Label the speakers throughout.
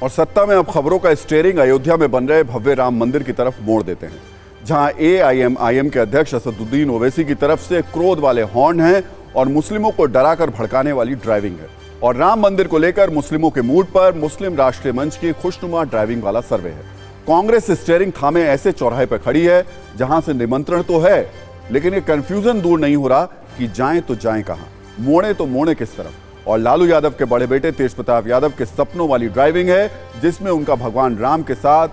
Speaker 1: और सत्ता में अब खबरों का स्टीयरिंग अयोध्या में बन रहे भव्य राम मंदिर की तरफ मोड़ देते हैं, जहां AIM के अध्यक्ष असदुद्दीन ओवैसी की तरफ से क्रोध वाले हॉर्न हैं और मुस्लिमों को डराकर भड़काने वाली ड्राइविंग है। और राम मंदिर को लेकर मुस्लिमों के मूड पर मुस्लिम राष्ट्रीय मंच की खुशनुमा ड्राइविंग वाला सर्वे है। कांग्रेस स्टीयरिंग थामे ऐसे चौराहे पर खड़ी है जहां से निमंत्रण तो है, लेकिन ये कंफ्यूजन दूर नहीं हो रहा कि जाएं तो जाएं कहां, मोड़े तो मोड़े किस तरफ। और लालू यादव के बड़े बेटे तेज प्रताप यादव के सपनों वाली ड्राइविंग है, जिसमें उनका भगवान राम के साथ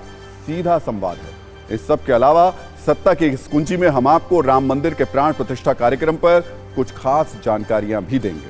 Speaker 1: सीधा संवाद है। इस सब के अलावा सत्ता की इस कुंजी में हम आपको राम मंदिर के प्राण प्रतिष्ठा कार्यक्रम पर कुछ खास जानकारियां भी देंगे।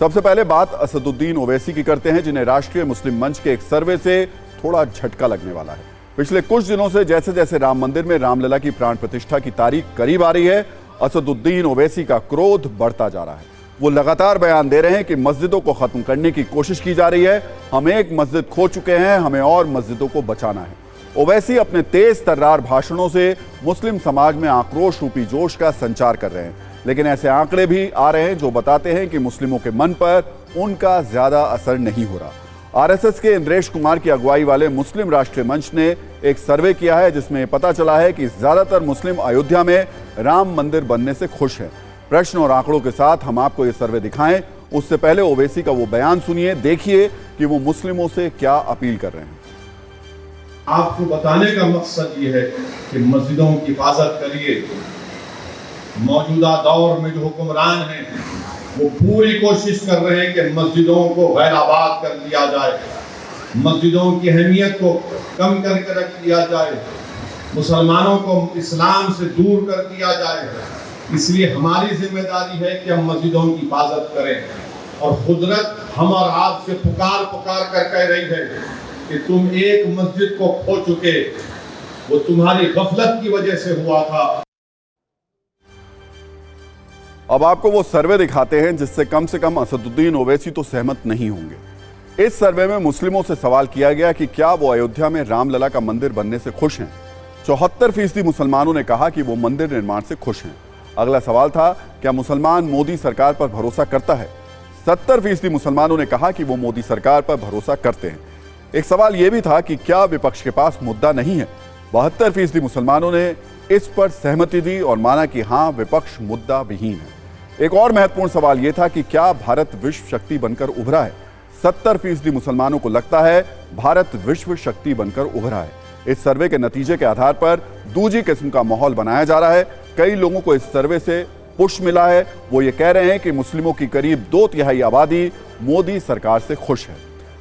Speaker 1: सबसे पहले बात असदुद्दीन ओवैसी की करते हैं, जिन्हें राष्ट्रीय मुस्लिम मंच के एक सर्वे से थोड़ा झटका लगने वाला है। पिछले कुछ दिनों से जैसे जैसे राम मंदिर में रामलला की प्राण प्रतिष्ठा की तारीख करीब आ रही है, असदुद्दीन ओवैसी का क्रोध बढ़ता जा रहा है। वो लगातार बयान दे रहे हैं कि मस्जिदों को खत्म करने की कोशिश की जा रही है, हम एक मस्जिद खो चुके हैं, हमें और मस्जिदों को बचाना है। ओवैसी अपने तेज तर्रार भाषणों से मुस्लिम समाज में आक्रोश रूपी जोश का संचार कर रहे हैं, लेकिन ऐसे आंकड़े भी आ रहे हैं जो बताते हैं कि मुस्लिमों के मन पर उनका ज्यादा असर नहीं हो रहा। RSS के इंद्रेश कुमार की अगुवाई वाले मुस्लिम राष्ट्रीय मंच ने एक सर्वे किया है, जिसमें पता चला है कि ज्यादातर मुस्लिम अयोध्या में राम मंदिर बनने से खुश हैं। प्रश्न और आंकड़ों के साथ हम आपको ये सर्वे दिखाएं, उससे पहले ओवैसी का वो बयान सुनिए, देखिए कि वो मुस्लिमों से क्या अपील कर रहे हैं।
Speaker 2: आपको बताने का मकसद ये है कि मस्जिदों की हिफाजत करिए। मौजूदा दौर में जो हुक्मरान हैं वो पूरी कोशिश कर रहे हैं कि मस्जिदों को गैर आबाद कर दिया जाए, मस्जिदों की अहमियत को कम करके रख दिया जाए, मुसलमानों को इस्लाम से दूर कर दिया जाए। इसलिए हमारी जिम्मेदारी है कि हम मस्जिदों की हिफाजत करें। और कुदरत हम और आप से पुकार कर कह रही है कि तुम एक मस्जिद को खो चुके, वो तुम्हारी गफलत की वजह से हुआ था।
Speaker 1: अब आपको वो सर्वे दिखाते हैं जिससे कम से कम असदुद्दीन ओवैसी तो सहमत नहीं होंगे। इस सर्वे में मुस्लिमों से सवाल किया गया कि क्या वो अयोध्या में रामलला का मंदिर बनने से खुश हैं। 74% मुसलमानों ने कहा कि वो मंदिर निर्माण से खुश हैं। अगला सवाल था, क्या मुसलमान मोदी सरकार पर भरोसा करता है। 70% मुसलमानों ने कहा कि वो मोदी सरकार पर भरोसा करते हैं। एक सवाल यह भी था कि क्या विपक्ष के पास मुद्दा नहीं है। 72% मुसलमानों ने इस पर सहमति दी और माना कि हां, विपक्ष मुद्दा विहीन है। एक और महत्वपूर्ण सवाल यह था कि क्या भारत विश्व शक्ति बनकर उभरा है। 70% मुसलमानों को लगता है भारत विश्व शक्ति बनकर उभरा है। इस सर्वे के नतीजे के आधार पर दूसरी किस्म का माहौल बनाया जा रहा है। कई लोगों को इस सर्वे से पुश मिला है। वो ये कह रहे हैं कि मुस्लिमों की करीब 2/3 आबादी मोदी सरकार से खुश है।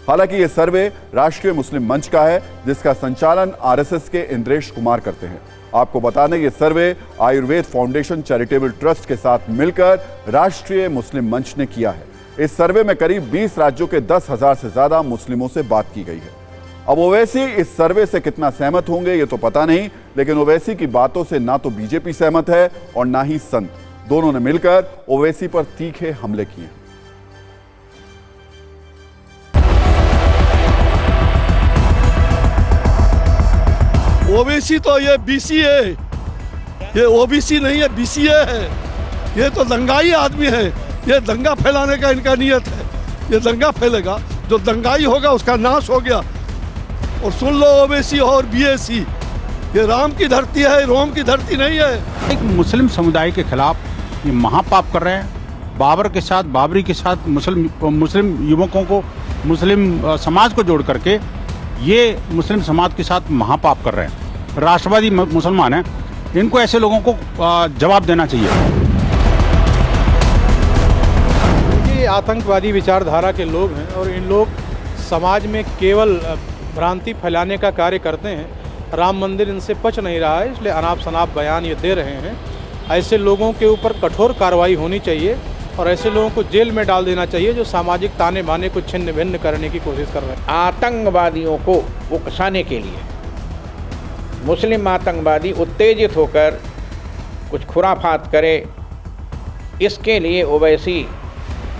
Speaker 1: हालांकि ये सर्वे राष्ट्रीय मुस्लिम मंच का है, जिसका संचालन RSS के इंद्रेश कुमार करते हैं। आपको बता दें, ये सर्वे आयुर्वेद फाउंडेशन चैरिटेबल ट्रस्ट के साथ मिलकर राष्ट्रीय मुस्लिम मंच ने किया है। इस सर्वे में करीब 20 राज्यों के 10,000 से ज्यादा मुस्लिमों से बात की गई है। अब ओवैसी इस सर्वे से कितना सहमत होंगे ये तो पता नहीं, लेकिन ओवैसी की बातों से ना तो बीजेपी सहमत है और ना ही संत। दोनों ने मिलकर ओवैसी पर तीखे हमले किए।
Speaker 3: ओबीसी तो ये BC है, ये OBC नहीं है, BCA है। ये तो दंगाई आदमी है, ये दंगा फैलाने का इनका नियत है। ये दंगा फैलेगा, जो दंगाई होगा उसका नाश हो गया। और सुन लो, OBC और BAC, ये राम की धरती है, रोम की धरती नहीं है।
Speaker 4: एक मुस्लिम समुदाय के खिलाफ ये महापाप कर रहे हैं। बाबरी के साथ मुस्लिम युवकों को, मुस्लिम समाज को जोड़ करके ये मुस्लिम समाज के साथ महापाप कर रहे हैं। राष्ट्रवादी मुसलमान हैं, इनको ऐसे लोगों को जवाब देना चाहिए।
Speaker 5: ये आतंकवादी विचारधारा के लोग हैं और इन लोग समाज में केवल भ्रांति फैलाने का कार्य करते हैं। राम मंदिर इनसे पच नहीं रहा है, इसलिए अनाप शनाप बयान ये दे रहे हैं। ऐसे लोगों के ऊपर कठोर कार्रवाई होनी चाहिए और ऐसे लोगों को जेल में डाल देना चाहिए जो सामाजिक ताने बाने को छिन्न भिन्न करने की कोशिश कर रहे हैं।
Speaker 6: आतंकवादियों को उकसाने के लिए मुस्लिम आतंकवादी उत्तेजित होकर कुछ खुराफात करे, इसके लिए ओवैसी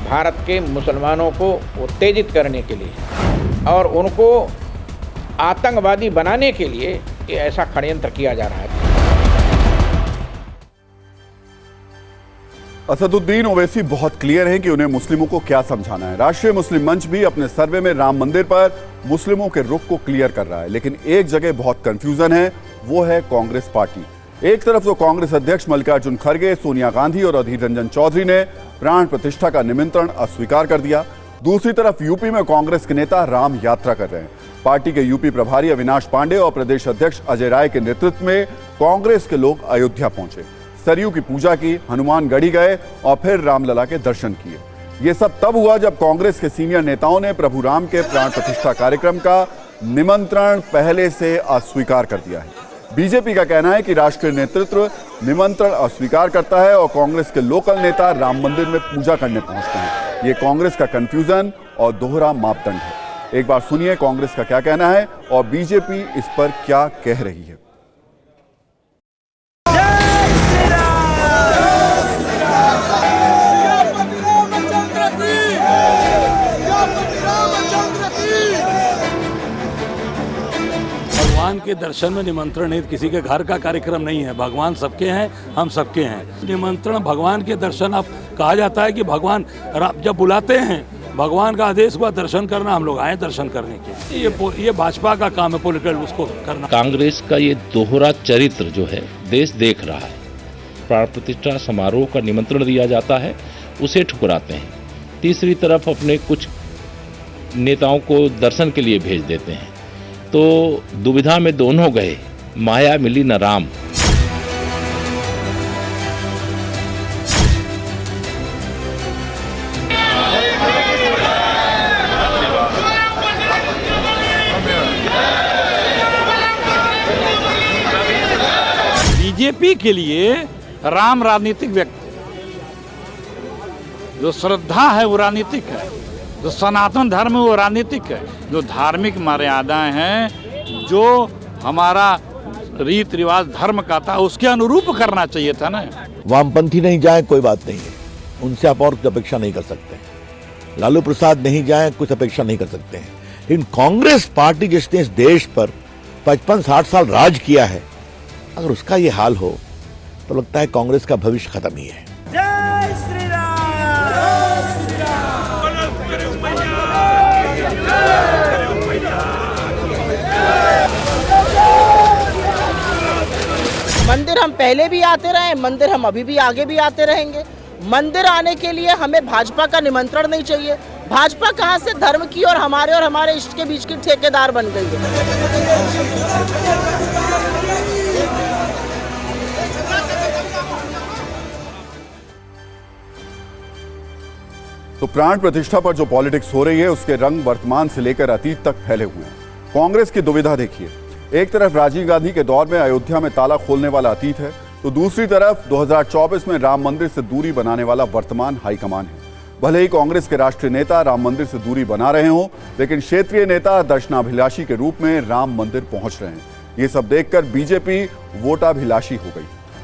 Speaker 6: भारत के मुसलमानों को उत्तेजित करने के लिए और उनको आतंकवादी बनाने के लिए ये ऐसा षड्यंत्र किया जा रहा है।
Speaker 1: असदुद्दीन ओवैसी बहुत क्लियर हैं कि उन्हें मुस्लिमों को क्या समझाना है। राष्ट्रीय मुस्लिम मंच भी अपने सर्वे में राम मंदिर पर मुस्लिमों के रुख को क्लियर कर रहा है, लेकिन एक जगह बहुत कंफ्यूजन है, वो है कांग्रेस पार्टी। एक तरफ तो कांग्रेस अध्यक्ष मल्लिकार्जुन खड़गे, सोनिया गांधी और अधीर रंजन चौधरी ने प्राण प्रतिष्ठा का निमंत्रण अस्वीकार कर दिया। दूसरी तरफ यूपी में कांग्रेस के नेता राम यात्रा कर रहे हैं। पार्टी के यूपी प्रभारी अविनाश पांडे और प्रदेश अध्यक्ष अजय राय के नेतृत्व में कांग्रेस के लोग अयोध्या पहुंचे, सरयू की पूजा की, हनुमानगढ़ी गए और फिर रामलला के दर्शन किए। ये सब तब हुआ जब कांग्रेस के सीनियर नेताओं ने प्रभु राम के प्राण प्रतिष्ठा कार्यक्रम का निमंत्रण पहले से अस्वीकार कर दिया है। बीजेपी का कहना है कि राष्ट्रीय नेतृत्व निमंत्रण अस्वीकार करता है और कांग्रेस के लोकल नेता राम मंदिर में पूजा करने पहुंचते हैं। ये कांग्रेस का कंफ्यूजन और दोहरा मापदंड है। एक बार सुनिए कांग्रेस का क्या कहना है और बीजेपी इस पर क्या कह रही है।
Speaker 7: भगवान के दर्शन में निमंत्रण नहीं, किसी के घर का कार्यक्रम नहीं है। भगवान सबके हैं, हम सबके हैं। निमंत्रण भगवान के दर्शन, आप कहा जाता है कि भगवान जब बुलाते हैं, भगवान का आदेश हुआ दर्शन करना, हम लोग आए दर्शन करने के। ये भाजपा का काम है पॉलिटिकल उसको करना।
Speaker 8: कांग्रेस का ये दोहरा चरित्र जो है देश देख रहा है। प्राण प्रतिष्ठा समारोह का निमंत्रण दिया जाता है, उसे ठुकराते हैं। तीसरी तरफ अपने कुछ नेताओं को दर्शन के लिए भेज देते हैं। तो दुविधा में दोनों गए, माया मिली न राम।
Speaker 9: बीजेपी के लिए राम राजनीतिक व्यक्ति, जो श्रद्धा है वो राजनीतिक है, जो सनातन धर्म है वो राजनीतिक है, जो धार्मिक मर्यादाएं हैं, जो हमारा रीति रिवाज धर्म का था उसके अनुरूप करना चाहिए था ना।
Speaker 10: वामपंथी नहीं जाए कोई बात नहीं है, उनसे आप और कुछ अपेक्षा नहीं कर सकते। लालू प्रसाद नहीं जाए कुछ अपेक्षा नहीं कर सकते हैं, लेकिन कांग्रेस पार्टी जिसने इस देश पर 55-60 साल राज किया है, अगर उसका ये हाल हो तो लगता है कांग्रेस का भविष्य खत्म ही है।
Speaker 11: मंदिर हम पहले भी आते रहे, मंदिर हम अभी भी आगे भी आते रहेंगे। मंदिर आने के लिए हमें भाजपा का निमंत्रण नहीं चाहिए। भाजपा कहां से धर्म की और हमारे इष्ट के बीच की ठेकेदार बन गई है।
Speaker 1: तो प्राण प्रतिष्ठा पर जो पॉलिटिक्स हो रही है उसके रंग वर्तमान से लेकर अतीत तक फैले हुए हैं। कांग्रेस की दुविधा देखिए, एक तरफ राजीव गांधी के दौर में अयोध्या में ताला खोलने वाला अतीत है, तो दूसरी तरफ 2024 में राम मंदिर से दूरी बनाने वाला वर्तमान हाईकमान है। भले ही कांग्रेस के राष्ट्रीय नेता राम मंदिर से दूरी बना रहे हों, लेकिन क्षेत्रीय नेता दर्शनाभिलाषी के रूप में राम मंदिर पहुंच रहे हैं। ये सब देखकर बीजेपी वोटाभिलाषी हो गई।